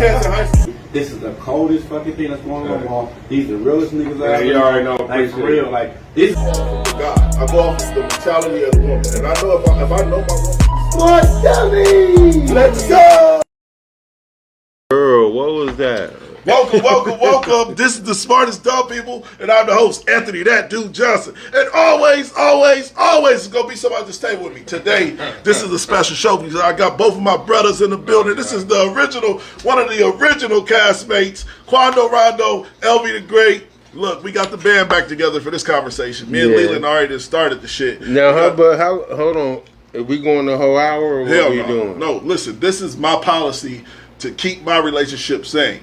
cats in high school. This is the coldest fucking thing that's going on. Wall. These the realest niggas out there. You already know. Like for real, like this. God, I go off the mentality of the woman, and I know if I know my woman. Smart dummy. Let's go. Girl, what was that? Welcome. This is the Smartest Dumb People, and I'm the host, Anthony That Dude Johnson. And always is gonna be somebody at this table with me. Today, this is a special show because I got both of my brothers in the building. This is the original, one of the original castmates, Quando Rondo, LV the Great. Look, we got the band back together for this conversation. Me and Leland already just started the shit. Now, hold on. Are we going the whole hour or what are we doing? No, listen, this is my policy to keep my relationship sane.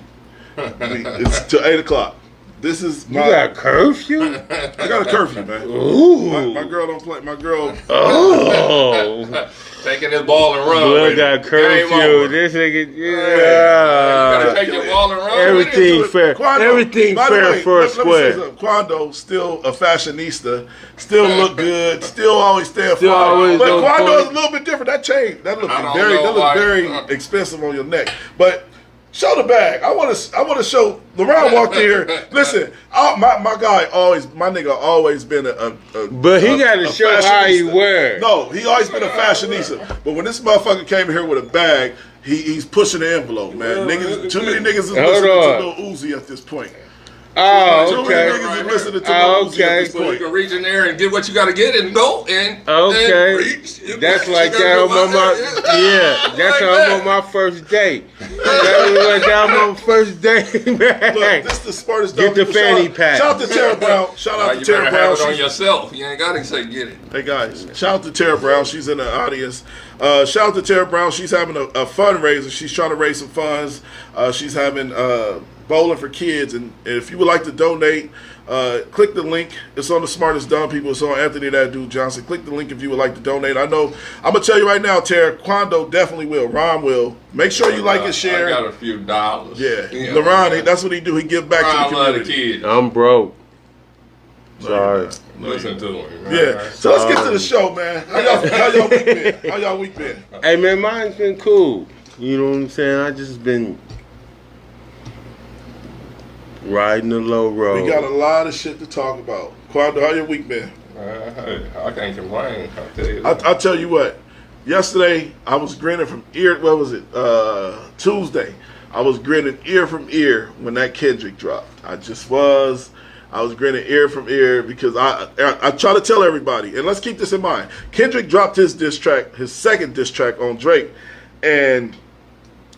It's till 8 o'clock. This is my. You got curfew? I got a curfew, man. Ooh. My girl don't play. My girl. Oh. Taking this ball and run. Blood got curfew. This nigga, You gotta take your ball and run. Everything fair. Quando, Everything fair for a square. Quando still a fashionista, still look good, still always stand Still fly. always But on Quando point. is a little bit different. That chain, that look I very, don't know very expensive on your neck. But show the bag. I want to show. LeBron walked in here. Listen, my nigga always been a But he got to show how he wear. No, he always been a fashionista. But when this motherfucker came here with a bag, he's pushing the envelope, man. Niggas, too many niggas is listening to Lil Uzi at this point. Oh, Too okay. many niggas is listening to Lil Uzi at this So you point. can reach in there and get what you gotta get and go and Okay. and reach. That's like that on that's how I'm on my first date. That was like that on my first date, man. Look, this is the smartest Get dumb the people. fanny pack. Shout out to Tara Brown. Shout out to You Tara better Brown. have it on She's- yourself. You ain't gotta say get it. Hey guys, shout out to Tara Brown. She's in the audience. Shout out to Tara Brown. She's having a fundraiser. She's trying to raise some funds. She's having bowling for kids. And if you would like to donate, click the link. It's on the Smartest Dumb People. It's on Anthony That Dude Johnson. Click the link if you would like to donate. I know. I'm gonna tell you right now, Tara. Quando definitely will. Ron will. Make sure you like and share. I got a few dollars. Yeah, LeBron, that's what he do. He give back to the I love the community. kids. I'm broke. Sorry. Listen to him. Yeah. So let's get to the show, man. How y'all week been? How y'all week been? Hey, man, mine's been cool. You know what I'm saying? I just been riding the low road. We got a lot of shit to talk about. Quando, how your week been? I can't complain. I'll tell you. I'll tell you what. Yesterday, I was grinning from ear. What was it? Tuesday. I was grinning ear from ear when that Kendrick dropped. I was grinning ear from ear because I try to tell everybody, and let's keep this in mind. Kendrick dropped his diss track, his second diss track on Drake, and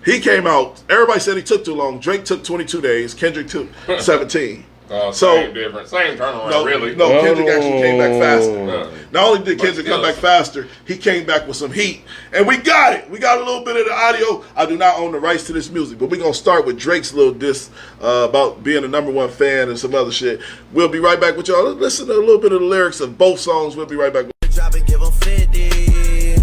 he came out. Everybody said he took too long. Drake took 22 days. Kendrick took 17. Same difference. Same turnaround, really. No, Kendrick actually came back faster. No. Not only did Kendrick come back faster, he came back with some heat. And we got it. We got a little bit of the audio. I do not own the rights to this music, but we're going to start with Drake's little diss about being a #1 fan and some other shit. We'll be right back with y'all. Let's listen to a little bit of the lyrics of both songs. We'll be right back. Drop it, give 'em 50.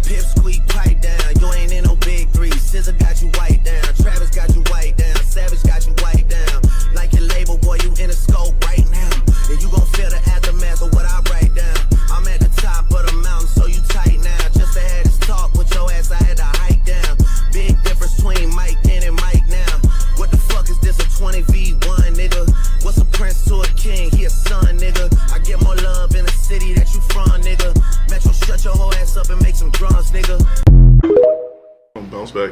Pip squeak, pipe down. You ain't in no big three. SZA got you white down. Travis got you white down. Savage got you white down. Like your label, boy, you in a scope right now. And you gon' feel the aftermath of what I write down. I'm at the top of the mountain, so you tight now. Just to have this talk with your ass, I had to hike down. Big difference between Mike then and Mike now. What the fuck is this, a 20v1, nigga? What's a prince to a king? He a son, nigga. I get more love in the city that you from, nigga. Metro, shut your whole ass up and make some drums, nigga. Bounce back.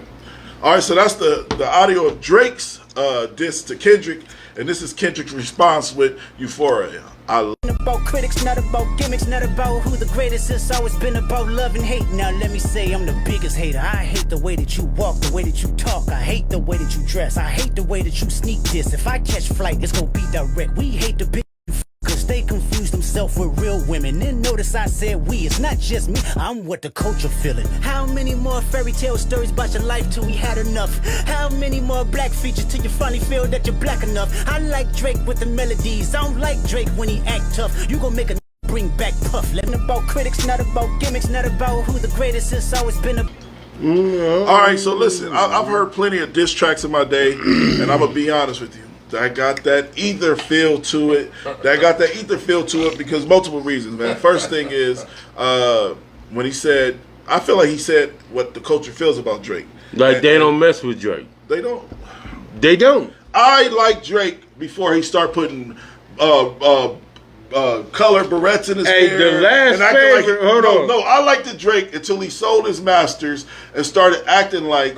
All right, so that's the audio of Drake's diss to Kendrick, and this is Kendrick's response with Euphoria. About critics, not about gimmicks, not about who the greatest is. Always been about love and hate. Now let me say I'm the biggest hater. I hate the way that you walk, the way that you talk. I hate the way that you dress. I hate the way that you sneak this. If I catch flight, it's gonna be direct. We hate the big cause they confuse themselves with real women. Then notice I said we, it's not just me, I'm what the culture feeling. How many more fairy tale stories about your life till we had enough? How many more black features till you finally feel that you're black enough? I like Drake with the melodies, I don't like Drake when he act tough. You gon' make a bring back Puff. Living about critics, not about gimmicks, not about who the greatest is. Always been a All right, so listen, I've heard plenty of diss tracks in my day, and I'm gonna be honest with you. I got that ether feel to it. Because multiple reasons, man. First thing is when he said, I feel like he said what the culture feels about Drake. Like they don't mess with Drake. They don't. They don't. I like Drake before he start putting color barrettes in his Hey, hair. the last and acting favorite- hold on. No, I liked the Drake until he sold his masters and started acting like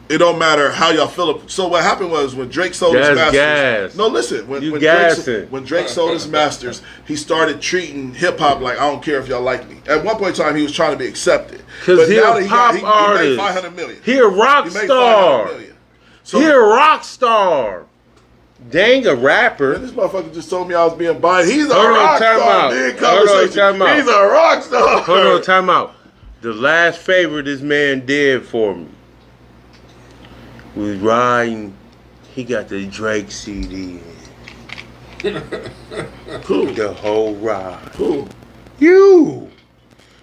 it don't matter how y'all feel. So what happened was when Drake sold his That's masters. gas. No, listen. When Drake sold his masters, he started treating hip hop like I don't care if y'all like me. At one point in time, he was trying to be accepted. Because he now a that pop he artist. made 500 million. He a rock He made star. 500 million. So He a rock star. Dang a rapper. this motherfucker just told me I was being biased. He's a Hold on, rock time star. out. Big Hold on, conversation. time out. He's a rock star. Hold on, time out. The last favor this man did for me was riding. He got the Drake CD in. Who? The whole ride. Who? You.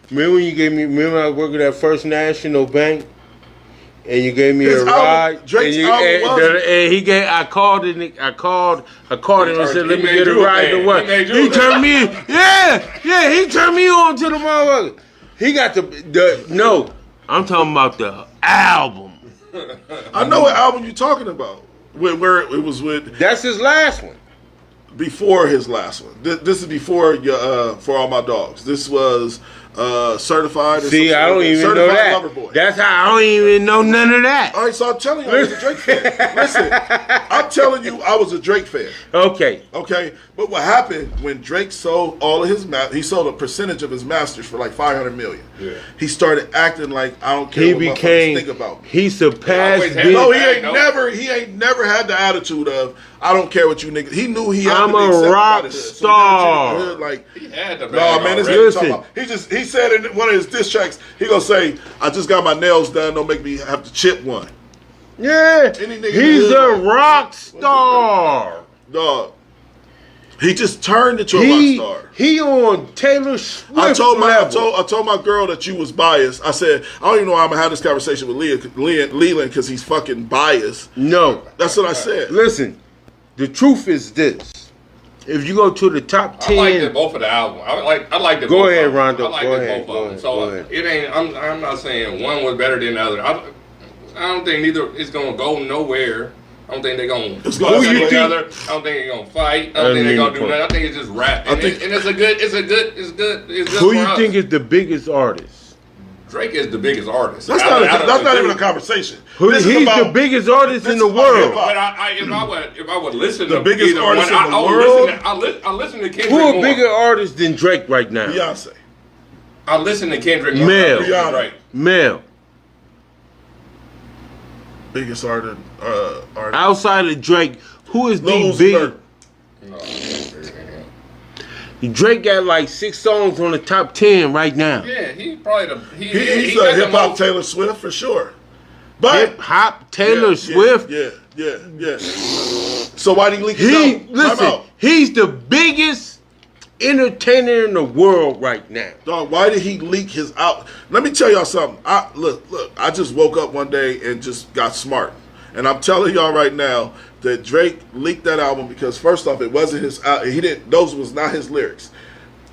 Remember when you gave me? Remember I worked at that First National Bank, and you gave me His a album- ride. Drake's and album was- and he gave. I called it. I called him and said, He "Let me made get a you a ride fan. to work." He made you He a turned me. Yeah. He turned me on to the motherfucker. He got the no. I'm talking about the album. I know what album you're talking about. Where it was with That's his last one. before his last one. This is before your For All My Dogs. This was Certified. or See, something I don't like even Certified know that. Lover Boy. That's how I don't even know none of that. All right, so I'm telling you, I was a Drake fan. Listen, I'm telling you, I was a Drake fan. Okay. Okay, but what happened when Drake sold all of his he sold a percentage of his masters for like 500 million. Yeah. He started acting like I don't care He what motherfuckers became. think about me. He surpassed. Always had Big. No, Big. he ain't never had the attitude of I don't care what you niggas. He knew he had I'm to be a accepted by rock the hood. So he star. never treated the hood like He had the no, bag man, this already. nigga Listen. talking about. He said in one of his diss tracks, he gonna say, "I just got my nails done. Don't make me have to chip one." Yeah. Any nigga He's in the hood, a rock star. Dog. He just turned into a rock star. He on Taylor Swift I told level. my girl that you was biased. I said I don't even know why I'm gonna have this conversation with Leland because he's fucking biased. No. That's what I said. Listen. The truth is this. If you go to the top I like 10. both of the album. I like the Go both ahead, of them. Rondo. I like Go the ahead. both Go of them. ahead. So Go ahead. it ain't. I'm not saying one was better than the other. I don't think neither is gonna go nowhere. I don't think they're gonna It's go gonna- Who you together. I don't think they're gonna fight. I don't think they're gonna do nothing. I think it's just rap. And it's good. It's good Who for you us. think is the biggest artist? Drake is the biggest artist. That's Out of not the even a two. conversation. Who, This he's is about, the biggest artist in this the is about world. hip-hop. But if I would listen The to biggest either artist one, in the I would world? I listen to Kendrick Who a more. bigger artist than Drake right now? Beyonce. I listen to Kendrick more. Male. than Drake. Male. Biggest artist. Outside of Drake, who is Lil the Uzi big? Vert. Drake got like 6 songs on the top 10 right now. Yeah, he probably the He's got a the hip hop most- Taylor Swift for sure. But Hip hop Taylor Swift. Yeah. So why did he leak his He album? Time listen. out. He's the biggest entertainer in the world right now. Dog, why did he leak his out? Let me tell y'all something. Look. I just woke up one day and just got smart, and I'm telling y'all right now that Drake leaked that album because first off, it wasn't his. He didn't. Those was not his lyrics.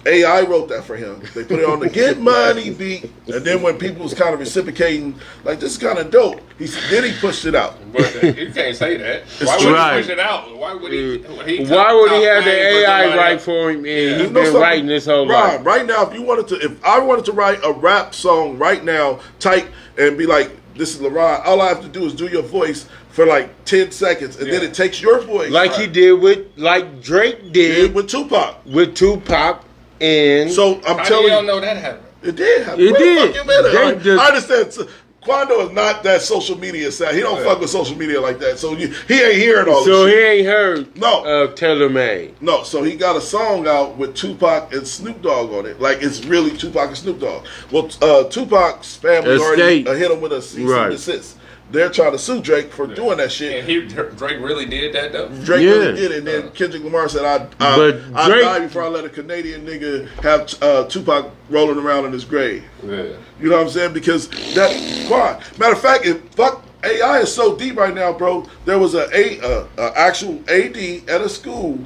AI wrote that for him. They put it on the Get Money beat, and then when people was kind of reciprocating, like this is kind of dope. Then he pushed it out. But you can't say that. Why would right. he push it out? Why would he? Why would he have the AI write for him? And he's There's no been something- writing this whole Ron, life. right now, if I wanted to write a rap song right now, type and be like, "This is LeRon." All I have to do is do your voice for like 10 seconds, and then it takes your voice, Like he did like Drake did with Tupac. with Tupac. And So I'm How do telling y'all you, know that happened? it did happen. It What the did. fuck you mean? They Like, just- I understand. So, Quando is not that social media side. He don't fuck with social media like that. So he ain't hearing all so this he shit. ain't heard No. of Taylor May. No, so he got a song out with Tupac and Snoop Dogg on it. Like, it's really Tupac and Snoop Dogg. Well, Tupac's family already Estate. hit him with a cease Right. and desist. They're trying to sue Drake for doing that shit. And Drake really did that though. Drake Yeah. really did it. And then Kendrick Lamar said, I Drake- die before I let a Canadian nigga have Tupac rolling around in his grave. Yeah. You know what I'm saying? Because that, why? Matter of fact, AI is so deep right now, bro. There was a actual AD at a school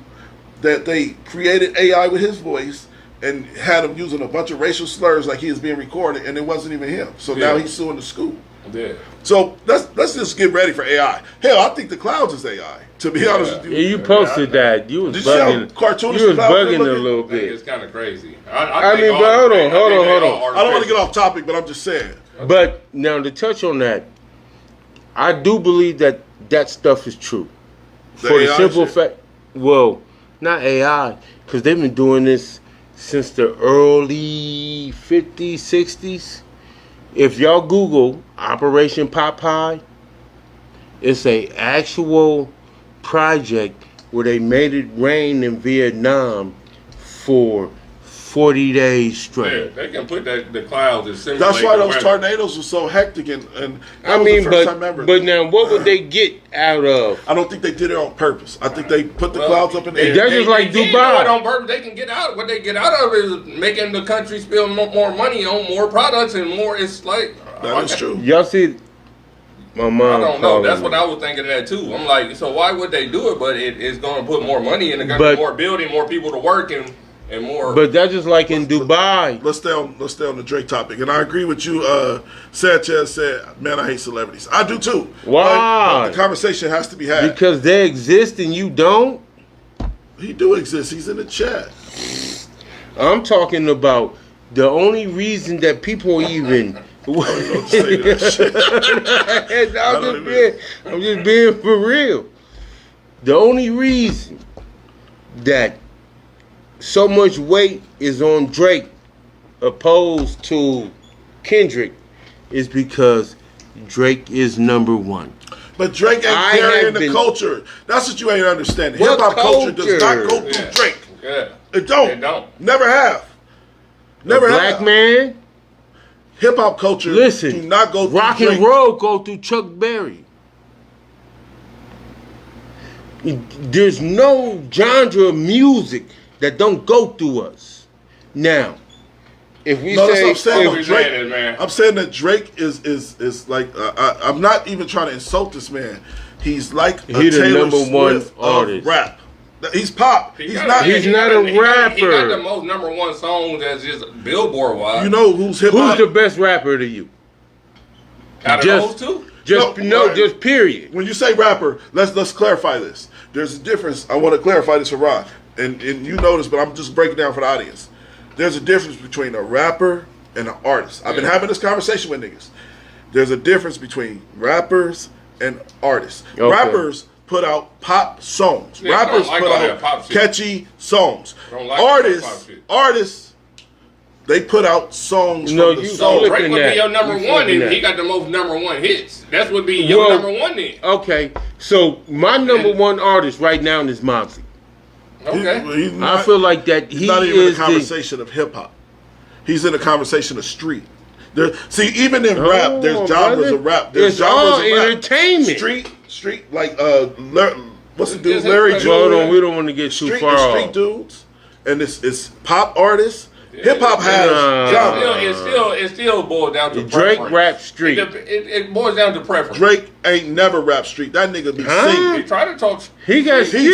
that they created AI with his voice and had him using a bunch of racial slurs like he was being recorded, and it wasn't even him. So now Yeah. he's suing the school. Yeah. So let's just get ready for AI. Hell, I think the clouds is AI. To be honest with you. Yeah, you posted that. You was Did you see how bugging. cartoonish You was the clouds bugging look a looking? little I think bit. it's kind of crazy. I mean, but hold on. I don't want to get off topic, but I'm just saying. But now to touch on that, I do believe that stuff is true. The For the AI simple shit? fact, well, not AI, because they've been doing this since the early 50s, 60s. If y'all Google Operation Popeye, it's a actual project where they made it rain in Vietnam for 40 days Yeah, straight. they can put the clouds and simulate. That's why the those weather. tornadoes were so hectic and that I was mean, the first time ever. but now what would they get out of? I don't think they did it on purpose. I think they put the clouds up in the That's air. just like They Dubai. do it on purpose. They can get out. What they get out of it is making the country spend more money on more products and more. It's like That is true. Y'all see, my mom. I don't know. calling That's me. what I was thinking of that too. I'm like, so why would they do it? But it's going to put more money in the country, But- more building, more people to work, and more. But that's just like in Dubai. Let's stay on the Drake topic, and I agree with you. Sanchez said, "Man, I hate celebrities. I do too. Why? But the conversation has to be had. Because they exist and you don't. He do exist. He's in the chat. I'm talking about the only reason that people even. Don't say that shit. I'm just being for real. The only reason that so much weight is on Drake opposed to Kendrick is because Drake is number one. But Drake ain't I carrying have the been- culture. That's what you ain't understanding. What Hip hop culture does not go culture? through Yeah. Drake. yeah, It don't. It don't. Never have. Never A black have. man. Hip hop culture Listen, do not go through rock Drake. and roll go through Chuck Berry. There's no genre of music that don't go through us. Now, if we No, that's what I'm say, saying. Always Drake, had it, man. I'm saying that Drake is like I'm not even trying to insult this man. He's like a He the Taylor number one Swift artist. of rap. He's pop. He's got- not. He's he not got a he got rapper. the most number one songs as just Billboard wise. You know who's hip who's hop? the best rapper to you? out of just- those two. Just period. When you say rapper, let's clarify this. There's a difference. I want to clarify this for Ron, and you know this, but I'm just breaking down for the audience. There's a difference between a rapper and an artist. I've been having this conversation with niggas. There's a difference between rappers and artists. Okay. Rappers put out pop songs. Yeah, I Rappers don't like put all that out pop shit. catchy songs. I don't like all that pop shit. Artists, they put out songs No, from the you soul. don't Drake flipping would that. be your number You one, flipping and he that. got the most number one hits. That would be your Well, number one then. Okay, so my number one artist right now is Mozzie. Okay. He's I not- feel like that He's he not even in is the conversation of hip hop. He's in a conversation of street. There, see, even in rap, there's genres brother. of rap. There's It's genres all of rap. entertainment. Street, like what's the dude, Just Larry hip- June. Hold on, we don't want to get too Street, far it's off. street dudes, and it's pop artists. Hip hop has Nah. genres. It still boils down to Drake preference. rap street. It boils down to preference. Drake ain't never rap street. That nigga be Huh? He singing. tried to talk. He got He's yeah, he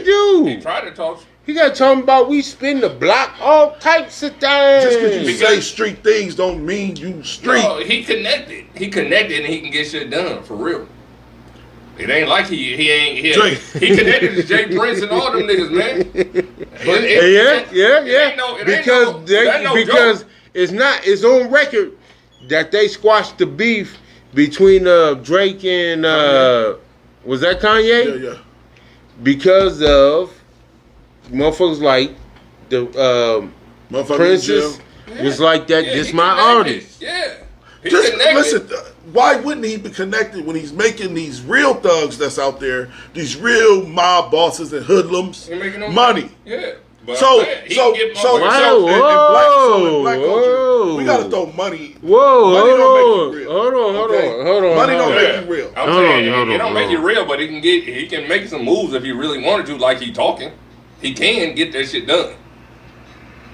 singing. He do. tried to talk. He got talking about we spin the block, all types of things. Just because you say street things don't mean you street. No, he connected. He connected, and he can get shit done for real. It ain't like he Drake. he connected to Jay Prince and all them niggas, man. Yeah. Because it's not. It's on record that they squashed the beef between Drake and was that Kanye? Yeah. Because of motherfuckers like the Motherfucker Princess was like that. Yeah, This he my connected. artist. Yeah. He Just connected. listen. Why wouldn't he be connected when he's making these real thugs that's out there, these real mob bosses and hoodlums, He making no money? Yeah. But So, man, he so, can get so, motherfuckers- so, in black, Whoa, culture, we gotta whoa. throw money. Whoa, Money hold don't on, make you real. hold on. Money don't hold on. make you real. I'm Hold saying on, it don't make hold it real, but he can make some moves if he really wanted to, like he talking. He can get that shit done.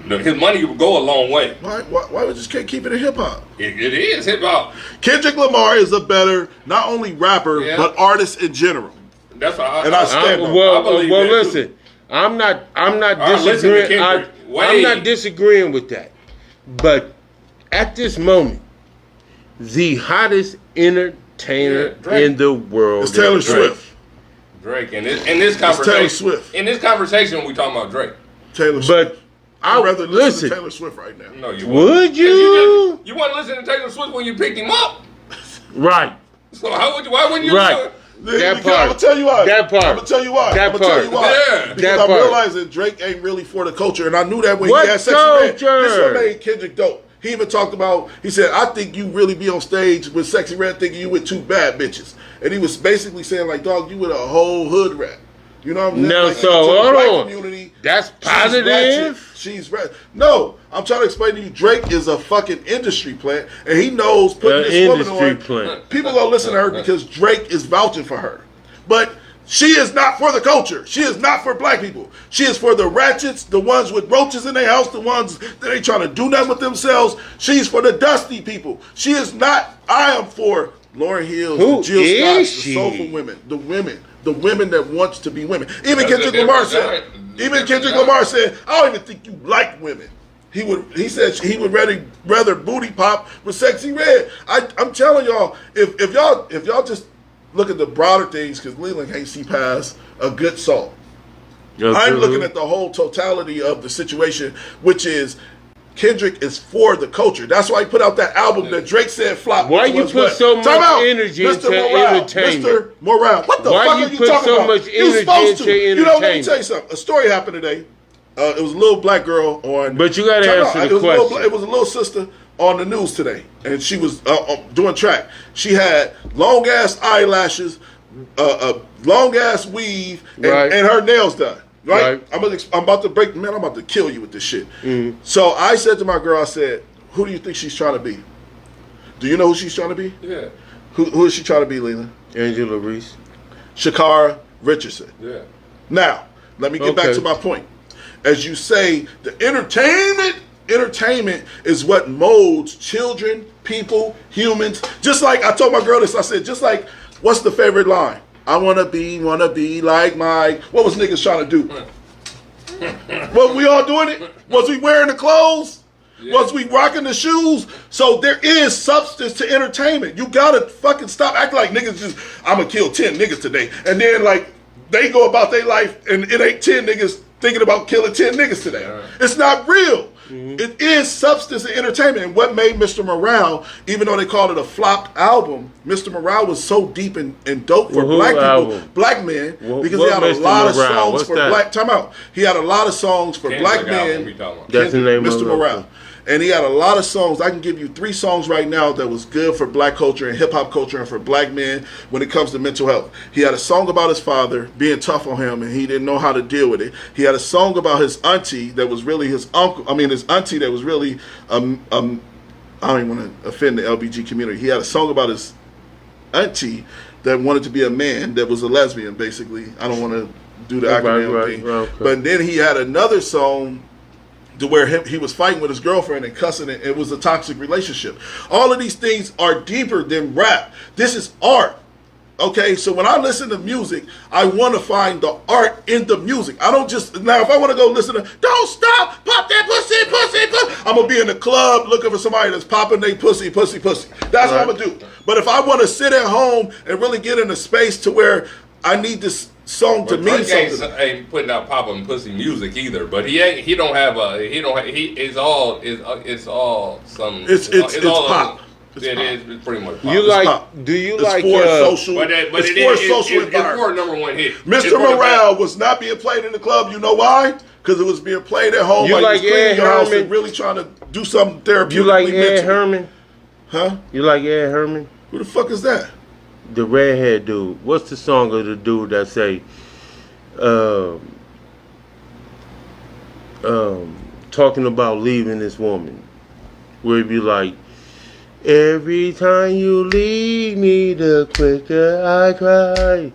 His money will go a long way. Why we just can't keep it in hip hop? It is hip hop. Kendrick Lamar is a better, not only rapper, Yeah. but artist in general. That's why And I stand on it. I believe that, too. Listen. I'm not I listen to disagreeing. Kendrick I'm way. not disagreeing with that. But at this moment, the hottest entertainer Yeah, Drake. in the world. It's Taylor is Drake. Swift. Drake. And in this Taylor conversation, Swift. in this conversation, we talking about Drake. Taylor Swift. But I'd rather listen listen. to Taylor Swift right now. No, you Would wouldn't. you? You want to listen to Taylor Swift when you picked him up. Right. So how would you? Why wouldn't you? Right. That I'm part. gonna tell you why. That part. I'm gonna tell you why. That I'm gonna tell part. you why. Yeah. Because That I'm part. realizing Drake ain't really for the culture, and I knew that when What he had Sexy Red. culture? This is what made Kendrick dope. He even talked about. He said, "I think you really be on stage with Sexy Red thinking you with two bad bitches," and he was basically saying like, "Dog, you with a whole hood rap." You know what I'm saying? No, Like, so to the hold black on. community, That's she's ratchet. positive. She's right. No, I'm trying to explain to you. Drake is a fucking industry plant, and he knows putting this woman Industry on. plant. People gonna listen to her because Drake is vouching for her, but she is not for the culture. She is not for black people. She is for the ratchets, the ones with roaches in their house, the ones that ain't trying to do nothing with themselves. She's for the dusty people. She is not. I am for Lauryn Hill, Who Jill is Scott, she? the soulful women, the women that wants to be women. Even That's a Kendrick different Lamar said. genre. Even Different Kendrick genre. Lamar said, "I don't even think you like women." He said he would rather booty pop with Sexy Red. I'm telling y'all, if y'all just look at the broader things, because Leland can't see past a good song. I'm looking at the whole totality of the situation, which is Kendrick is for the culture. That's why he put out that album that Drake said flopped. Why which you was put what? so much Time out. energy Mr. into Morale. entertainment? Mr. Morale. What the Why fuck you are you put talking so about? much You energy supposed to. into You know, let me entertainment? tell you something. A story happened today. It was a little black girl on. But you gotta Time answer out. the question. It was a little sister on the news today, and she was doing track. She had long ass eyelashes, a long ass weave, and, Right. and her nails done. Right? Right. I'm about to break. Man, I'm about to kill you with this shit. Mm-hmm. So I said to my girl, I said, "Who do you think she's trying to be? Do you know who she's trying to be? Yeah. Who is she trying to be, Leland? Angela Reese. Shakara Richardson. Yeah. Now, let me get back Okay. to my point. As you say, the entertainment is what molds children, people, humans. Just like I told my girl this, I said, just like, what's the favorite line? I wanna be like Mike. What was niggas trying to do? Was we all doing it? Was we wearing the clothes? Yeah. Was we rocking the shoes? So there is substance to entertainment. You gotta fucking stop acting like niggas just, I'm gonna kill 10 niggas today. And then like, they go about their life and it ain't 10 niggas thinking about killing 10 niggas today. Right. It's not real. It is substance and entertainment. And what made Mr. Morale, even though they called it a flopped album, Mr. Morale was so deep and dope for Who black people, album? black men, because what he had a Mr. lot of Morale? songs What's for that? black. Time out. He had a lot of songs for Kendrick black album we men. talking about. That's the name of Mr. it. Morale. And he had a lot of songs. I can give you 3 songs right now that was good for black culture and hip hop culture and for black men when it comes to mental health. He had a song about his father being tough on him and he didn't know how to deal with it. He had a song about his auntie that was really his uncle. I mean, his auntie that was really, I don't even want to offend the LBG community. He had a song about his auntie that wanted to be a man that was a lesbian, basically. I don't want to do the acronym thing. Right, okay. But then he had another song to where he was fighting with his girlfriend and cussing it. It was a toxic relationship. All of these things are deeper than rap. This is art. Okay, so when I listen to music, I want to find the art in the music. I don't just, now if I want to go listen to, don't stop, pop that pussy, pussy, pussy. I'm going to be in the club looking for somebody that's popping they pussy, pussy, pussy. That's what I'm going to do. But if I want to sit at home and really get in a space to where I need this song to But mean Drake something. ain't putting out popping pussy music either. But it's all some. It's all pop. It's It pop. is. It's pretty much pop. You like? pop. Do you It's like? for social. But it's it for is a social it's for a environment. number one hit. It's Mr. for the Morale best. was not being played in the club. You know why? Because it was being played at home. You while like you was cleaning Ed your house Herman? and really trying to do something therapeutically. You like Ed mentally. Herman? Huh? You like Ed Herman? Who the fuck is that? The redhead dude. What's the song of the dude that say, talking about leaving this woman, where it be like, every time you leave me, the quicker I cry.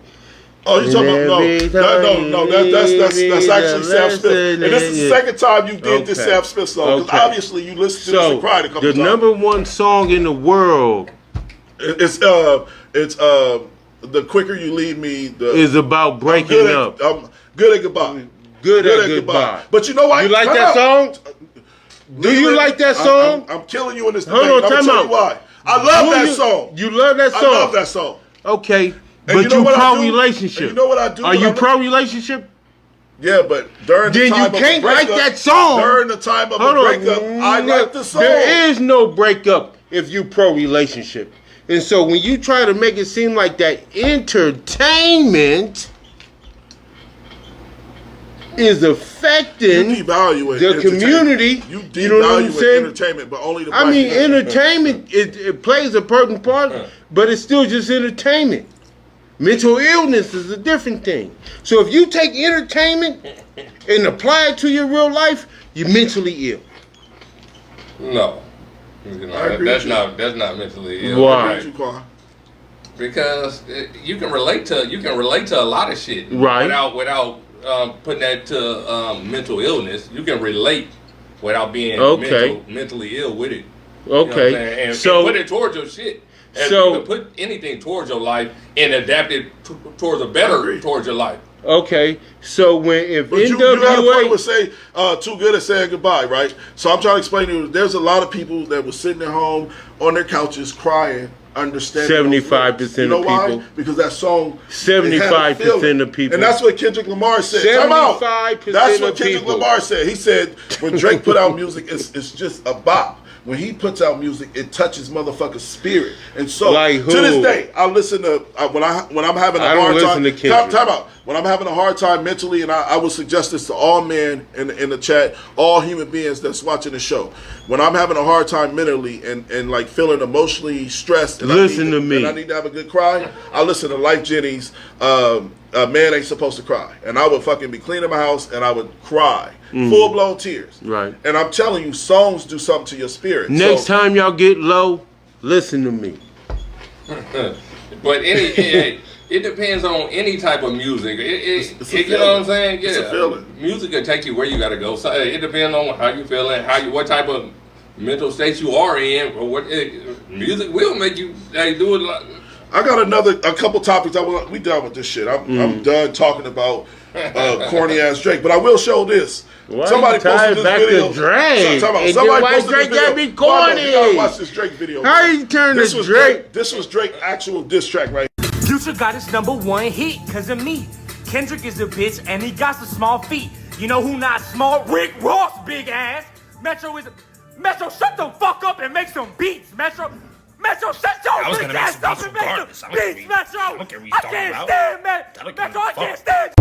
Oh, you talking about every no? That's actually Sam Smith. And this is the second time you did this Okay. Sam Smith song. Because Okay. obviously you listened to this So and cried a couple the times. number one song in the world It's the quicker you leave me, the is about breaking good up. at, good at goodbye. Good at goodbye. But you know what? You like Time that out. song? Do you like that song? I'm killing you in this Hold debate. on, I'm time gonna tell out. you why. I love that song. You love that song? I love that song. Okay. But you know what I do? pro-relationship. And you know what I do? Are you pro-relationship? Yeah, but during the Then time you of can't a breakup, like that song. During the time of Hold a on. breakup, I like the song. There is no breakup if you pro-relationship. And so when you try to make it seem like that entertainment is affecting you devalue the community, You you know what I'm devalue saying? entertainment, but only the I black mean, community. entertainment, it plays a important part, but it's still just entertainment. Mental illness is a different thing. So if you take entertainment and apply it to your real life, you're mentally ill. No. I agree That's with you. not mentally ill. Why? What you call? Because you can relate to a lot of shit, Right. Without putting that to mental illness. You can relate without being Okay. mentally ill with it. You know what I'm Okay, saying? And so put it towards your shit. And So- you can put anything towards your life and adapt it towards a better towards your life. okay, so if But you had a point NWA, with say too good at saying goodbye, right? So I'm trying to explain to you. There's a lot of people that were sitting at home on their couches crying, understanding. 75% You know of why? people. Because that song. 75% it had a feeling. of people. And that's what Kendrick Lamar said. Time out. 75% That's what of Kendrick people. Lamar said. He said when Drake put out music, it's just a bop. When he puts out music, it touches motherfucker's spirit. And so Like who? to this day, I listen to when I'm having a I don't hard listen time. to Kendrick. Time out. When I'm having a hard time mentally, and I would suggest this to all men in the chat, all human beings that's watching the show. When I'm having a hard time mentally and like feeling emotionally stressed, and Listen to me. and I need to have a good cry, I listen to Life Jenny's A Man Ain't Supposed to Cry. And I would fucking be cleaning my house and I would cry. Full blown tears. Right. And I'm telling you, songs do something to your spirit. next So- time y'all get low, listen to me. But it depends on any type of music. It's a You know what I'm saying? It's a feeling. Music can take you where you gotta go. So it depends on how you feeling, what type of mental state you are in, or what music will make you do it. I got a couple topics. We done with this shit. I'm done talking about corny ass Drake, but I will show this. Why Somebody you tied posted this back video. to Drake? So, And somebody then why posted Drake this video. gotta be Wanda, corny? you gotta watch this Drake video. How man. you turn This to was Drake? This was Drake actual diss track right here. Future got his #1 hit cause of me. Kendrick is a bitch and he got some small feet. You know who not small? Rick Ross, big ass. Metro, shut the fuck up and make some beats, Metro, shut your big ass up and make some beats, Metro. I can't stand, Metro, I can't stand.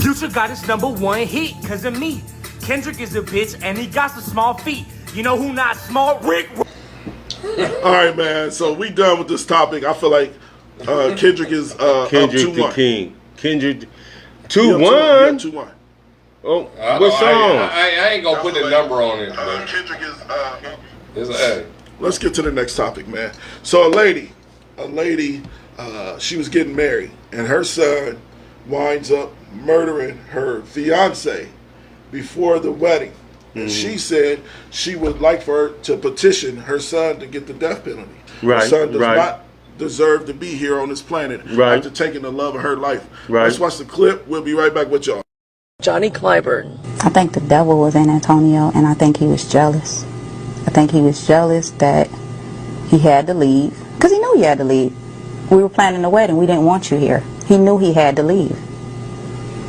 Future got his #1 hit cause of me. Kendrick is a bitch and he got some small feet. You know who not small? Rick Ross. All right, man. So we done with this topic. I feel like Kendrick is Kendrick up the 2-1. King. Kendrick He 2-1. up 2-1. Oh, what song? I ain't gonna put the number on it. But Kendrick is. it's Let's get to the next topic, man. So a lady, she was getting married, and her son winds up murdering her fiance before the wedding. And she said she would like for her to petition her son to get the death penalty. Right, Her son does right. not deserve to be here on this planet Right. after taking the love of her life. Right. Let's watch the clip. We'll be right back with y'all. Johnny Clyburn. I think the devil was in Antonio, and I think he was jealous. I think he was jealous that he had to leave, because he knew he had to leave. We were planning the wedding. We didn't want you here. He knew he had to leave.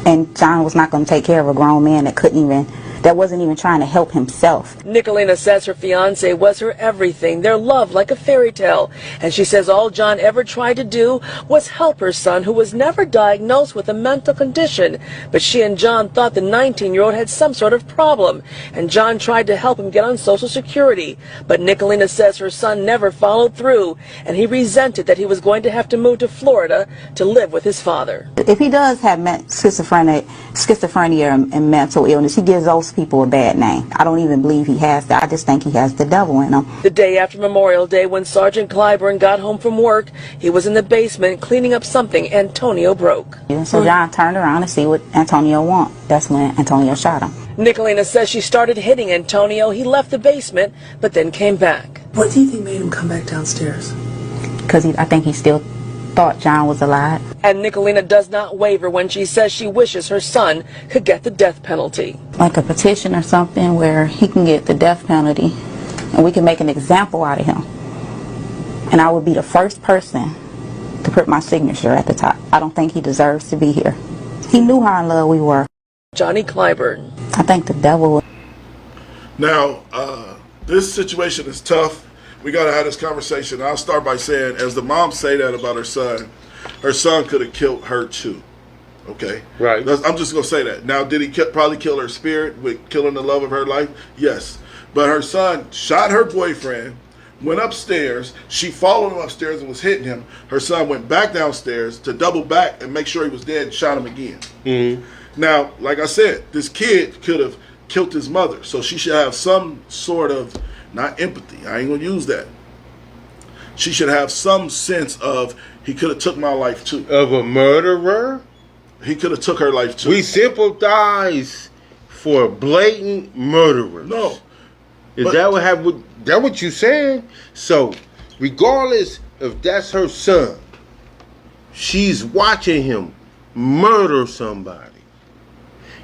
And John was not going to take care of a grown man that wasn't even trying to help himself. Nicolina says her fiance was her everything, their love like a fairy tale. And she says all John ever tried to do was help her son, who was never diagnosed with a mental condition. But she and John thought the 19-year-old had some sort of problem. And John tried to help him get on Social Security. But Nicolina says her son never followed through. And he resented that he was going to have to move to Florida to live with his father. If he does have schizophrenia and mental illness, he gives those people a bad name. I don't even believe he has that. I just think he has the devil in him. The day after Memorial Day, when Sergeant Clyburn got home from work, he was in the basement cleaning up something Antonio broke. So John turned around to see what Antonio wanted. That's when Antonio shot him. Nicolina says she started hitting Antonio. He left the basement, but then came back. What do you think made him come back downstairs? Because I think he still thought John was alive. And Nicolina does not waver when she says she wishes her son could get the death penalty. Like a petition or something where he can get the death penalty and we can make an example out of him. And I would be the first person to put my signature at the top. I don't think he deserves to be here. He knew how in love we were. Johnny Clyburn. I think the devil. Now, this situation is tough. We got to have this conversation. I'll start by saying, as the mom say that about her son could have killed her too. Okay? Right. I'm just going to say that. Now, did he probably kill her spirit with killing the love of her life? Yes. But her son shot her boyfriend, went upstairs. She followed him upstairs and was hitting him. Her son went back downstairs to double back and make sure he was dead and shot him again. Mm-hmm. Now, like I said, this kid could have killed his mother. So she should have some sort of, not empathy, I ain't going to use that. She should have some sense of, he could have took my life too. Of a murderer? He could have took her life too. We sympathize for blatant murderers. No. Is that what happened? That what you saying? So, regardless if that's her son, she's watching him murder somebody.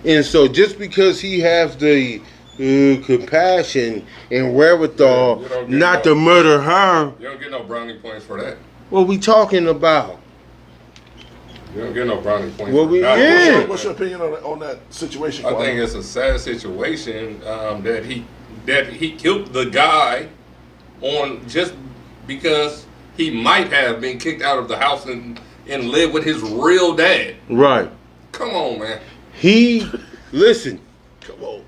And so just because he has the compassion and wherewithal not to murder her. You don't get no brownie points for that. What we talking about? You don't get no brownie points Well, for we that. What's your opinion on that situation? I think it's a sad situation that he killed the guy on just because he might have been kicked out of the house and lived with his real dad. Right. Come on, man. Listen. Come on.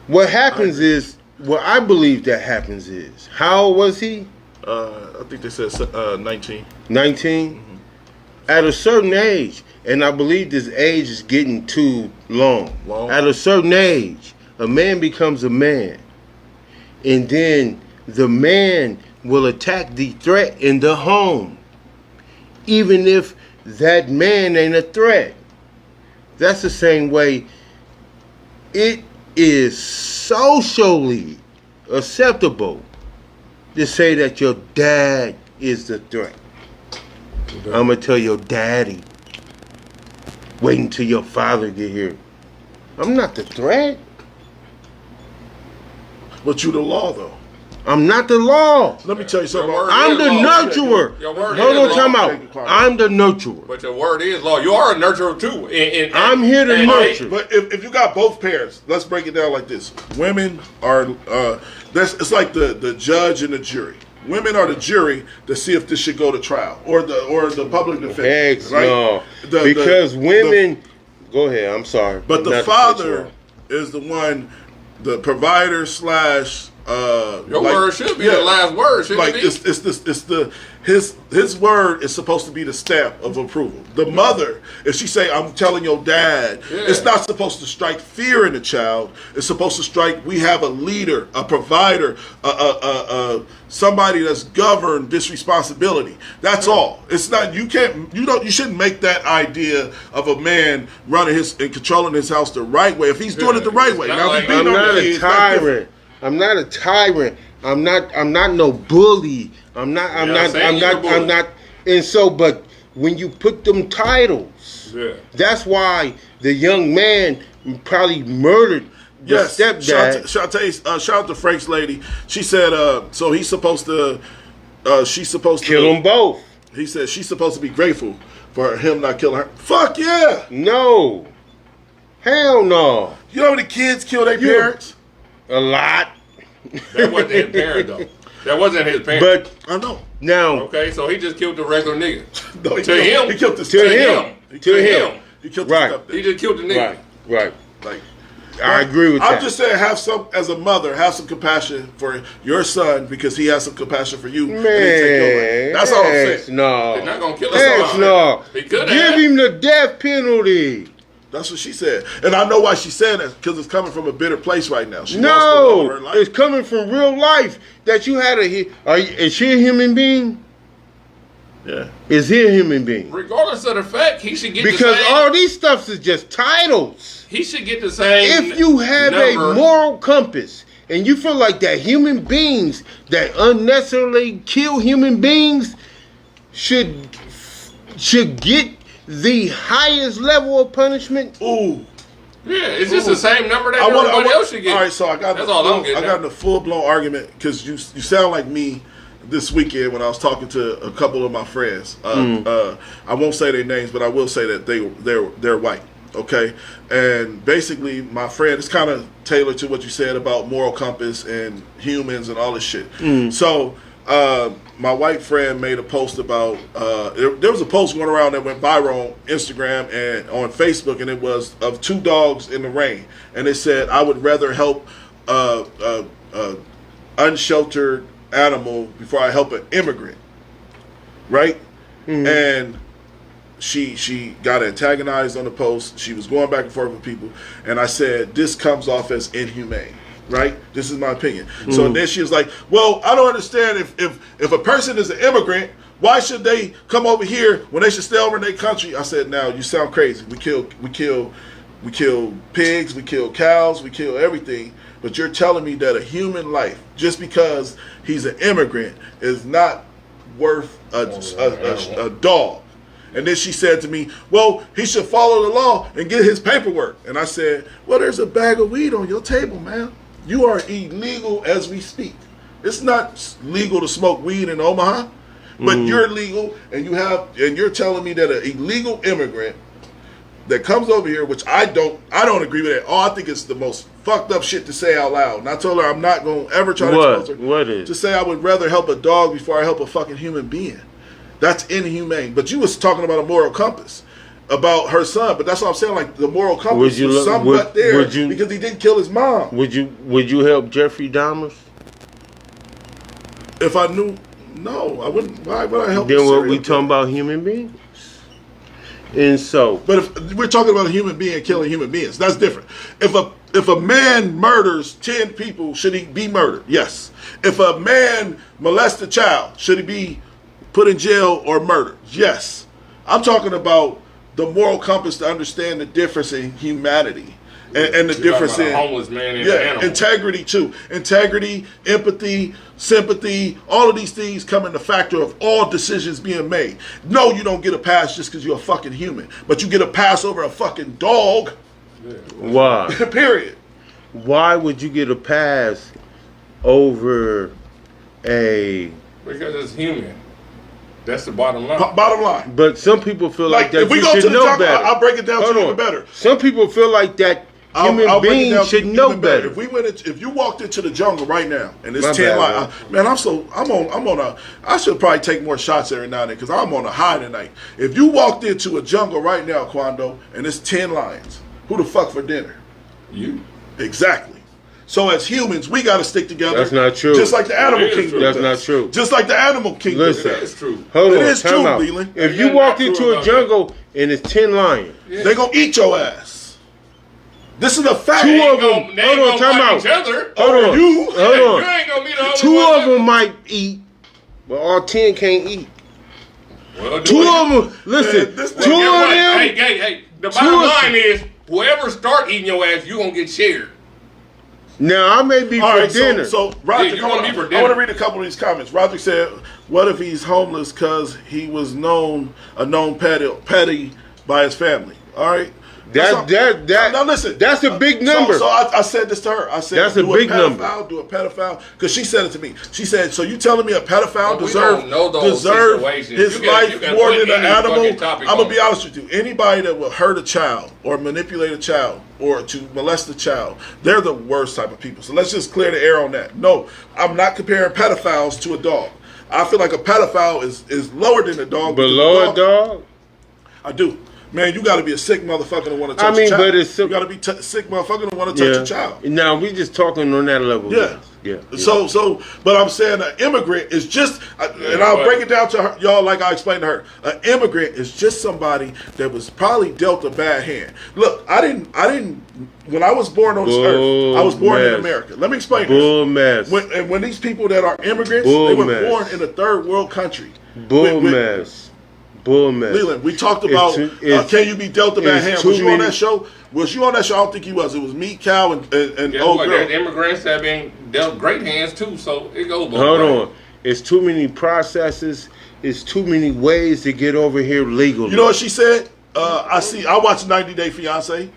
What happens is, what I believe that happens is, how old was he? I think they said 19. 19? Mm-hmm. At a certain age, and I believe this age is getting too long. At a certain age, a man becomes a man. And then the man will attack the threat in the home. Even if that man ain't a threat. That's the same way it is socially acceptable to say that your dad is the threat. I'm going to tell your daddy, wait until your father get here. I'm not the threat. But you the law, though. I'm not the law. Let me tell you something. I'm the nurturer. Hold on, time out. I'm the nurturer. But your word is law. You are a nurturer too. I'm here to nurture. But if you got both parents, let's break it down like this. Women are, it's like the judge and the jury. Women are the jury to see if this should go to trial, or the public defense. Heck no. Because women, go ahead, I'm sorry. But the father is the one, the provider slash. Your word should be the last word, shouldn't like it be? His word is supposed to be the stamp of approval. The mother, if she say, I'm telling your dad, it's not supposed to strike fear in the child. It's supposed to strike, we have a leader, a provider, somebody that's governed this responsibility. That's all. It's not, you shouldn't make that idea of a man running and controlling his house the right way. If he's doing it the right way. Now, I'm not a tyrant. I'm not a tyrant. I'm not no bully. I'm not. And so, but when you put them titles, that's why the young man probably murdered the stepdad. Shout out to Frank's lady. She said, so he's supposed to. She's supposed to kill them both. He said she's supposed to be grateful for him not killing her. Fuck yeah. No. Hell no. You know how many kids kill their parents? A lot. That wasn't his parent though. That wasn't his parent. But I know. Now. Okay, so he just killed the regular nigga. No, He killed the He killed He killed the He just killed the nigga. Right. Like, I agree with that. I'm just saying, as a mother, have some compassion for your son because he has some compassion for you. Man, that's all I'm saying. No. They're not gonna kill us. No. He could Give him the death penalty. That's what she said. And I know why she's saying that, because it's coming from a bitter place right now. She lost the love of her life. It's coming from real life that you had is she a human being? Yeah. Is he a human being? Regardless of the fact, he should get because the same. All these stuffs is just titles. He should get the same. If you have a moral compass and you feel like that human beings that unnecessarily kill human beings should should get the highest level of punishment. Ooh. Yeah, it's just the same number that I want, everybody else should get. All right, so I got That's all I'm getting. I got in a full blown argument because you sound like me this weekend when I was talking to a couple of my friends. I won't say their names, but I will say that they're white. Okay, and basically my friend, it's kind of tailored to what you said about moral compass and humans and all this shit. So my white friend made a post about there was a post going around that went viral on Instagram and on Facebook, and it was of two dogs in the rain, and it said, I would rather help unsheltered animal before I help an immigrant, right? And she got antagonized on the post. She was going back and forth with people, and I said, this comes off as inhumane, right? This is my opinion. So then she was like, well, I don't understand, if a person is an immigrant, why should they come over here when they should stay over in their country? I said, now you sound crazy. We kill pigs, we kill cows, we kill everything, but you're telling me that a human life, just because he's an immigrant, is not worth a dog. And then she said to me, well, he should follow the law and get his paperwork. And I said, well, there's a bag of weed on your table, man. You are illegal as we speak. It's not legal to smoke weed in Omaha, but you're legal, and you're telling me that an illegal immigrant that comes over here, which I don't agree with at all. I think it's the most fucked up shit to say out loud. And I told her I'm not going to ever try to expose her. What is? To say I would rather help a dog before I help a fucking human being. That's inhumane. But you was talking about a moral compass about her son. But that's what I'm saying. Like, the moral compass was somewhat there because he didn't kill his mom. Would you help Jeffrey Dahmer? If I knew, no, I wouldn't. Why would I help? Then what we talking about human beings? And so, but if we're talking about a human being killing human beings, that's different. If a man murders 10 people, should he be murdered? Yes. If a man molests a child, should he be put in jail or murdered? Yes. I'm talking about the moral compass to understand the difference in humanity and the difference in a homeless man and an animal. Integrity too. Integrity, empathy, sympathy, all of these things come in the factor of all decisions being made. No, you don't get a pass just because you're a fucking human, but you get a pass over a fucking dog. Why? Period. Why would you get a pass over a? Because it's human. That's the bottom line. Bottom line. But some people feel like that if we you go should to the know jungle, better. I'll break it down to you even better. Some people feel like that human beings should know better. If you walked into the jungle right now and it's 10 lions, man, I should probably take more shots every now and then because I'm on a high tonight. If you walked into a jungle right now, Quando, and it's 10 lions, who the fuck for dinner? You. Exactly. So as humans, we got to stick together. That's not true. Just like the animal kingdom. That's not true. Just like the animal kingdom. Listen, It's true. Hold on, it is true, out. Leland. If you walked into a jungle and it's 10 lions, they gonna eat your ass. This is a fact. Two of them. Hold on, time out. Hold on. You. Hold on. You ain't gonna be the only Two one of them might eat, but all 10 can't eat. Well, Two of them. Listen. this Two of them. Hey. The bottom line is, whoever start eating your ass, you gonna get shared. Now I may be All for right, dinner. So Roderick, you wanna be for I dinner. want to read a couple of these comments. Roderick said, "What if he's homeless because he was a known petty by his family?" All right. Now listen. That's a big number. So I said this to her. I said, That's a big number. Do a pedophile, because she said it to me. She said, "So you telling me a pedophile We don't know those deserve situations. his You gotta life more put than an any animal?" fucking topic I'm gonna on be it. honest with you. Anybody that will hurt a child or manipulate a child or to molest a child, they're the worst type of people. So let's just clear the air on that. No, I'm not comparing pedophiles to a dog. I feel like a pedophile is lower than a dog. Below a dog? I do. Man, you got to be a sick motherfucker to want to touch a child. But it's you got to be sick motherfucker to want to touch a child. Now we just talking on that level. Yeah. Yeah. So, but I'm saying an immigrant is just, and I'll break it down to her, y'all like I explained to her. An immigrant is just somebody that was probably dealt a bad hand. Look, I didn't. When I was born on this earth, I was born in America. Let me explain this. When these people that are immigrants, they were born in a third world country. Bull mess. Leland, we talked about can you be dealt a bad hand? Was you on that show? Was you on that show? I don't think you was. It was me, Cal, and old girl. There's immigrants that have been dealt great hands too, so it goes both Hold ways. on. It's too many processes it's too many ways to get over here legally. You know what she said? I watched 90 Day Fiance.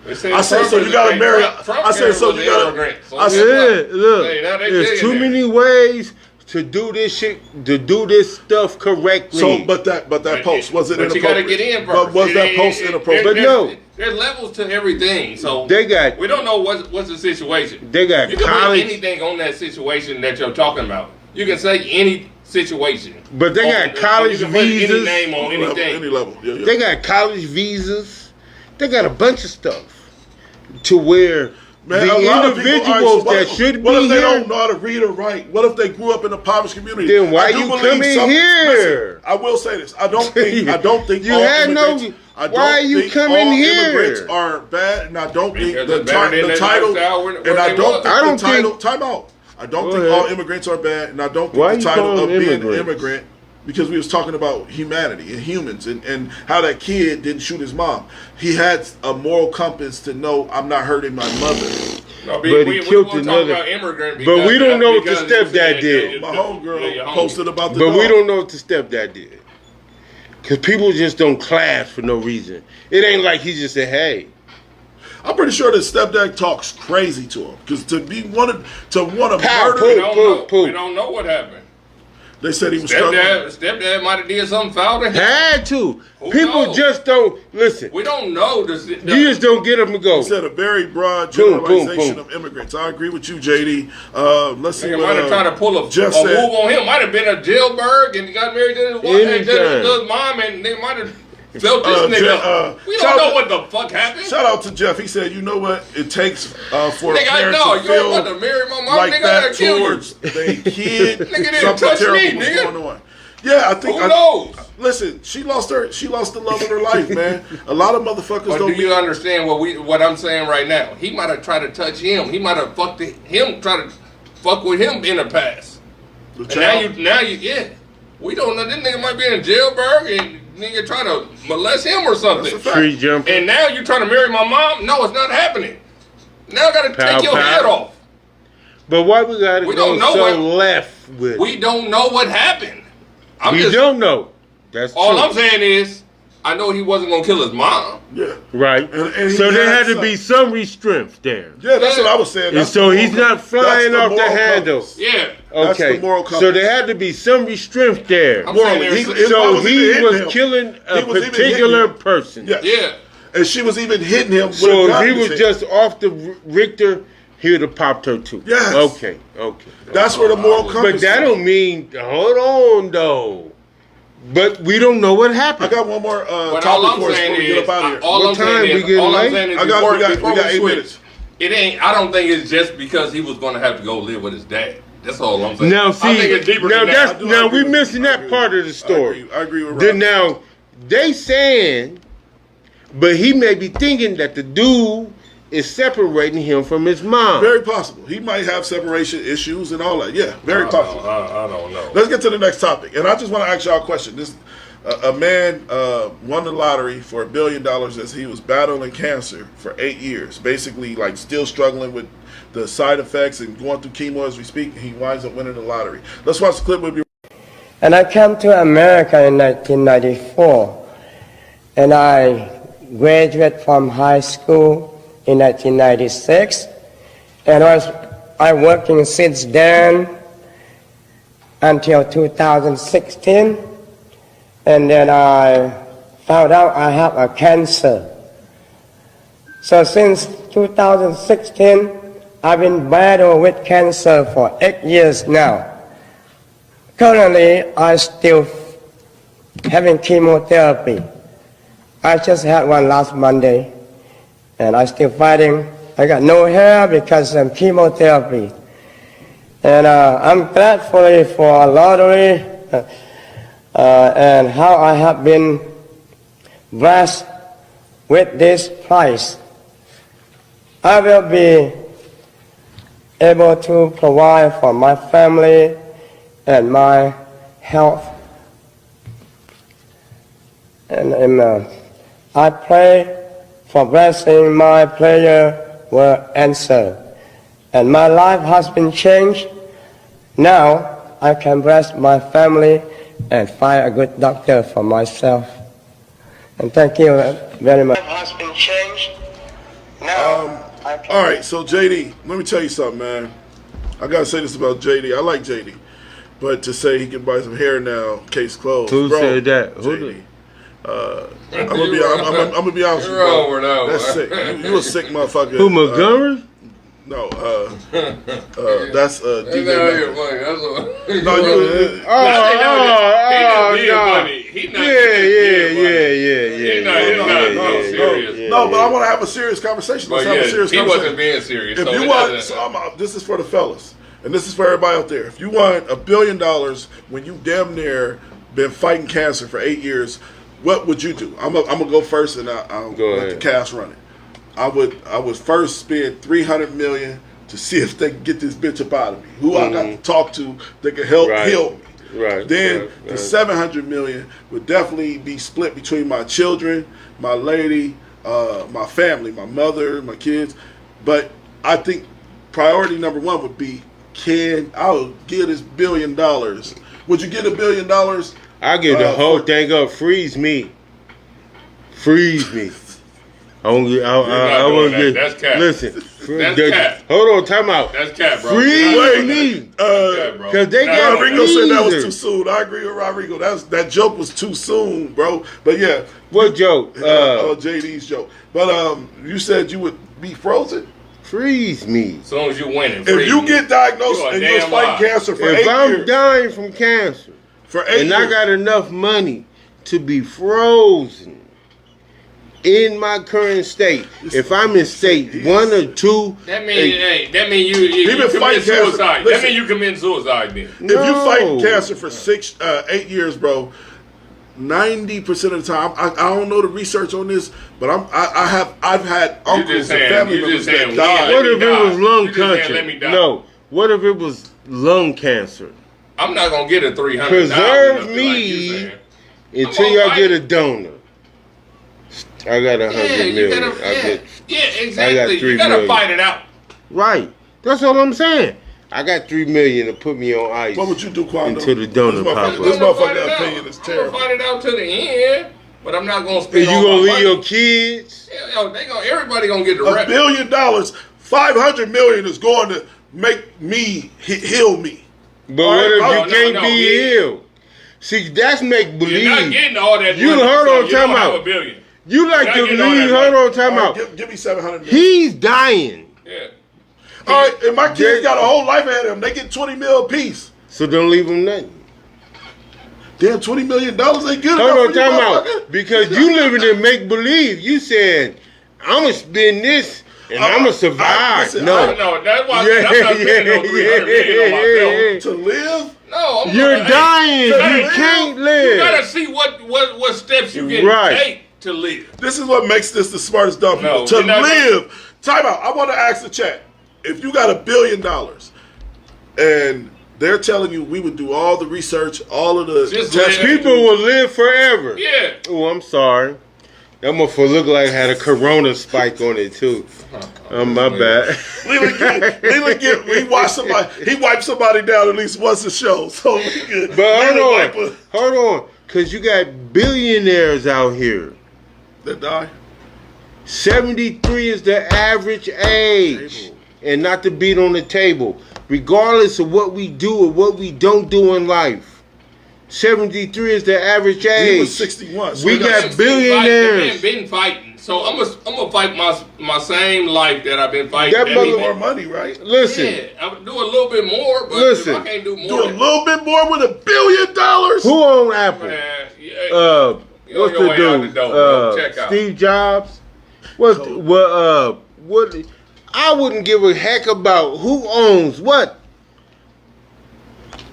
They said I said, Trump so you is- gotta hey, marry. Trump I said, so was you an gotta. immigrant. So I guess said, Yeah, look, Hey, now they there's too billionaires. many ways to do this shit, to do this stuff correctly. so, but that post, was it But you gotta get in first. But was that post inappropriate? But no. There's levels to everything. So They got- we don't know what's the situation. They got you can college- put anything on that situation that you're talking about. You can say any situation. But they got college you can put visas. any name on Any anything. level. Yeah, yeah. They got college visas. They got a bunch of stuff to where Man, the a lot of people, individuals all right, that should what be if they here. don't know how to read or write? What if they grew up in a poverty community? Then why I do you believe coming here? Listen, I will say this. I don't think You all had no- immigrants. I don't why are you think coming all here? immigrants are bad, and I don't think Because the, it's better than the that title. lifestyle where And they I don't was. think I don't the title. think- Time out. I don't Go think ahead. all immigrants are bad, and I don't Why think the you title call of them being an immigrants? immigrant. Because we was talking about humanity and humans and how that kid didn't shoot his mom. He had a moral compass to know I'm not hurting my mother. No, But he killed we another- about immigrant but we don't know what the because you stepdad said did. My your homegirl homie. posted about the But we dog. don't know what the stepdad did. Because people just don't clash for no reason. It ain't like he just said, hey. I'm pretty sure that stepdad talks crazy to him because to want to Pow, murder. poop. We don't know. Poop. We don't know what happened. They said he was struggling. Stepdad might have did something foul to him. Had to. Who People knows? just don't listen. We don't know. You just don't get them to go. He said a very broad Boom, boom, generalization boom. of immigrants. I agree with you, JD. Let's see Nigga what might have tried to pull a Jeff move said. on him. Might have been a jailbird and he got married to his wife and Anytime. to his mom, and they might have felt this nigga. We shout don't know out- what the fuck happened. Shout out to Jeff. He said, you know what it takes for a Nigga, I parent know to you ain't about feel to marry my mom. like Nigga, I that gotta kill you. towards their kid. Nigga didn't Something touch terrible me, was nigga. going on. Yeah, I think. Who knows? Listen, she lost the love of her life, man. A lot of motherfuckers But don't. do you understand what I'm saying right now? He might have tried to touch him. He might have fucked him, try to fuck with him in the past. The And child- now you, yeah. We don't know. This nigga might be in jailbird and nigga trying to molest him or something. That's a fact. Tree jumping. And now you trying to marry my mom? No, it's not happening. Now I gotta Pow, take your pow. head off. But why we gotta We go don't know so what- left with it? We don't know what happened. We don't know. That's All true. I'm saying is, I know he wasn't gonna kill his mom. Yeah. Right. And he So there had had to be some restraint there. Yeah, that's what I was saying. And That's so the he's moral- not flying that's off the moral handle. compass. Yeah. That's Okay. the moral So compass. there had to be some restraint there. I'm saying Morally, there's- So even he hitting was him. killing a He was even particular hitting him. person. Yes. Yeah. And she was even hitting him. With a So gun if in he his was hand. just off the Richter, he would have popped her too. Yes. Okay. That's where the moral compass. But that don't mean. Hold on, though. But we don't know what I happened. got one more But all topic I'm for us saying before we get is, up out of here. all What I'm time? saying We is, getting all I'm late? saying is, I got- before, we got before 8 switch, minutes. it ain't. I don't think it's just because he was gonna have to go live with his dad. That's all I'm saying. Now I think see, it's deeper now than that's that. now agree we with missing you. I that agree part with of the you. story. I agree with Then Rob. now they saying, but he may be thinking that the dude is separating him from his mom. Very possible. He might have separation issues and all that. Yeah, very possible. I don't know. Let's get to the next topic. And I just want to ask y'all a question. This a man won the lottery for $1 billion as he was battling cancer for 8 years. Basically, like still struggling with the side effects and going through chemo as we speak. And he winds up winning the lottery. Let's watch the clip. We'll be And I came to America in 1994, and I graduated from high school in 1996, and I working since then until 2016, and then I found out I have a cancer. So since 2016, I've been battling with cancer for 8 years now. Currently, I still having chemotherapy. I just had one last Monday, and I still fighting. I got no hair because of chemotherapy. And I'm grateful for lottery and how I have been blessed with this prize. I will be able to provide for my family and my health. And I pray for blessing my prayer will answer. And my life has been changed. Now I can bless my family and find a good doctor for myself. And thank you very much. Has been changed. Now, All right, so JD, let me tell you something, man. I gotta say this about JD. I like JD, but to say he can buy some hair now, case closed. Who bro, said that? Who JD. did? I'm gonna be honest with you, bro. That's sick. You a sick motherfucker. Who, Montgomery? No, that's DJ. That's Memphis. No, No, but I want to have a serious conversation. Let's have a serious he conversation. wasn't being serious. If So you want, this is for the fellas, and this is for everybody out there. If you want $1 billion when you damn near been fighting cancer for 8 years, what would you do? I'm gonna go first, and I'll let the cast run it. I would first spend $300 million to see if they can get this bitch up out of me. Who I got to talk to that can help heal me. Right. Then the $700 million would definitely be split between my children, my lady, my family, my mother, my kids. But I think priority number one would be, I'll get this $1 billion. Would you get $1 billion? I'll get the whole thing up. Freeze me. Freeze me. I want to get. That's cap. Listen. That's cap. Hold on, time out. That's cap, bro. Freeze me. Because they got Rodrigo said that was freezer. too soon. I agree with Rodrigo. That joke was too soon, bro. But yeah. What joke? JD's joke. But you said you would be frozen? Freeze me. As soon as you win, if you get diagnosed and you're fighting cancer for 8 years. If I'm dying from cancer for 8 and years. I got enough money to be frozen in my current state, if I'm in state 1 or 2, that mean you commit suicide. That mean you commit suicide then. If you fight cancer for 8 years, bro, 90% of the time, I don't know the research on this, but I've had uncles and family members that died. What if it was lung cancer? No. What if it was lung cancer? I'm not gonna get a 300. Preserve me until y'all get a donor. I got 100 million. Exactly. I got 3 you gotta million. fight it out. Right. That's all I'm saying. I got 3 million to put me on ice. What would you do, Quando? Until the donor pop up. This motherfucker opinion is terrible. I'm gonna fight it out to the end, but I'm not gonna spend. You all gonna my leave money. your kids? Everybody gonna get the $1 rest. billion, $500 million is going to make me heal me. But what if you can't be healed? See, that's make believe. You're not getting all that. You money, heard so on you time don't have out. $1 billion. You like to You're not believe. getting all that Hold on, time All out. right, give me $700 million. He's dying. Yeah. All right, and my kids got a whole life ahead of them. They get $20 million apiece. So don't leave him nothing. Damn, $20 million ain't good Hold on, enough for you, time out. motherfucker. Because you living in make believe. You said, I'm gonna spend this and I'm gonna survive. listen, No. No, that's why I'm not spending no $300 million on myself. To live? No, You're dying. Hey, You can't You live. gotta see what steps you can Right. take to live. This is what makes this the smartest dumb people. No, To you're not live. Time out. I want to ask the chat. If you got $1 billion and they're telling you we would do all the research, all of the Just tests, live. People will live forever. Yeah. Oh, I'm sorry. That motherfucker look like it had a corona spike on it too. My bad. we watch somebody. He wiped somebody down at least once a show. So we could. But hold on, cause you got billionaires out here. That die. 73 is the average age, and not to beat on the table, regardless of what we do or what we don't do in life. 73 is the average age. He was 61. So We got billionaires. Been fighting, so I'm gonna fight my same life that I've been fighting. That mother- more money, right? Listen, Yeah, I would do a little bit more, but Listen. if I can't do more. Do a little bit more with $1 billion. who owned Apple? Man, yeah, What's on your the way out the dude? door, bro. Check out. Steve Jobs. What? I wouldn't give a heck about who owns what.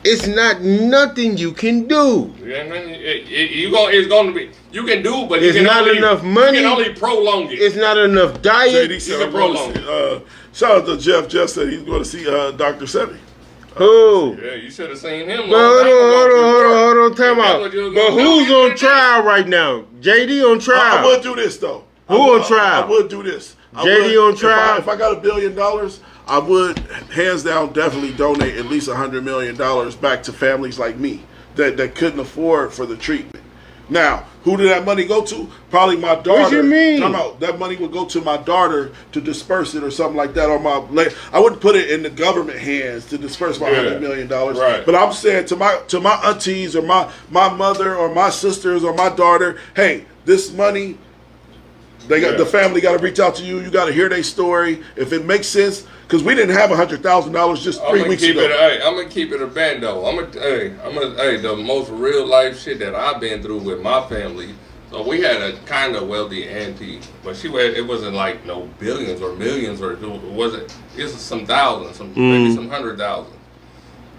It's not nothing you can do. It's going to be. You can do, but It's you can not only, enough money. You can only prolong it. It's not enough diet. JD said, I'm going to see, shout out to Jeff. Jeff said he's going to see Dr. Sebi. Who? Yeah, you should have seen him. But hold on, time out. But who's on trial right now? JD on trial. I would do this though. Who on trial? I would do this. JD on trial? If I got $1 billion, I would hands down definitely donate at least $100 million back to families like me that couldn't afford for the treatment. Now, who did that money go to? Probably my daughter. What you mean? Time out. That money would go to my daughter to disperse it or something like that. Or I wouldn't put it in the government hands to disperse my $100 million. Right. But I'm saying to my aunties or my mother or my sisters or my daughter, hey, this money, the family got to reach out to you. You got to hear their story. If it makes sense, because we didn't have $100,000 just 3 weeks ago. I'm gonna keep it a bando. The most real life shit that I've been through with my family. So we had a kind of wealthy auntie, but it wasn't like no billions or millions, or it was some thousands, maybe some 100,000.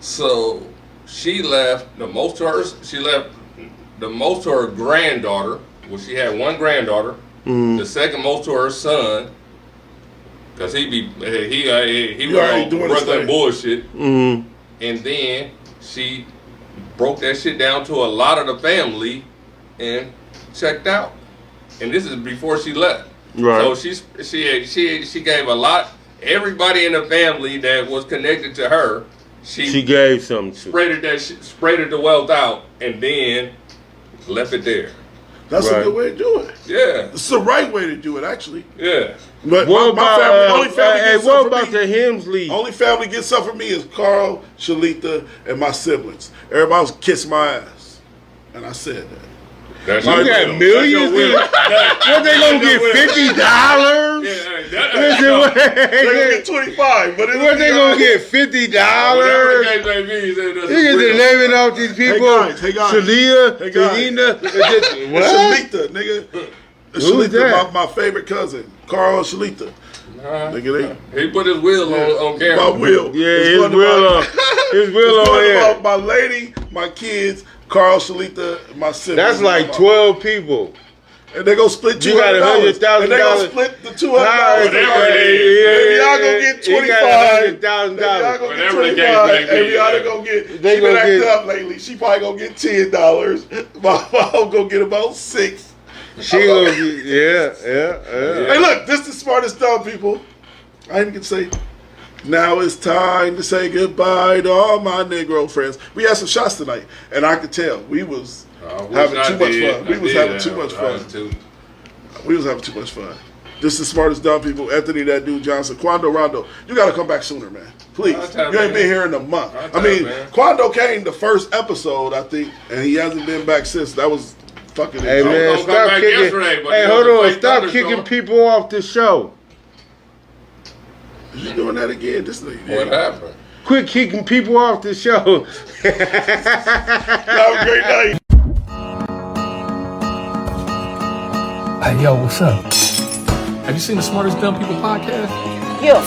So she left the most to her. She left the most to her granddaughter. Well, she had one granddaughter. The second most to her son. Cause he was doing that bullshit, and then she broke that shit down to a lot of the family and checked out. And this is before she left. Right. So she gave a lot. Everybody in the family that was connected to her, she gave something to. Spreaded the wealth out, and then left it there. That's a good way to do it. Yeah, it's the right way to do it, actually. Yeah. But what only family the Hemsley? Only family gets something from me is Carl, Shalita, and my siblings. Everybody else kiss my ass, and I said that. You got millions? What, they gonna get $50? They're gonna get 25, but what, they gonna get $50? You get the naming off these people. Hey guys. Shalia, Shalita, nigga. Who's that? My favorite cousin, Carl Shalita. He put his wheel on camera. My wheel. Yeah, his wheel on here. My lady, my kids, Carl Shalita, my siblings. That's like 12 people. And they gonna split $200. You got $100,000. And they gonna split the $200. Maybe y'all gonna get 25. Maybe y'all gonna get. She been acting up lately. She probably gonna get $10. My mom gonna get about $6. She gonna get, yeah. Hey, look, this is the smartest dumb people. I didn't get to say. Now it's time to say goodbye to all my Negro friends. We had some shots tonight, and I could tell we was having too much fun. We was having too much fun. We was having too much fun. This is the smartest dumb people. Anthony, that dude Johnson, Quando Rondo. You got to come back sooner, man. Please. You ain't been here in a month. I mean, Quando came the first episode, I think, and he hasn't been back since. That was fucking. Hey man, stop kicking. Hey, hold on, stop kicking people off the show. You doing that again? This nigga. What happened? Quit kicking people off the show. Have a great night. Hey, yo, what's up? Have you seen the Smartest Dumb People podcast? Yeah.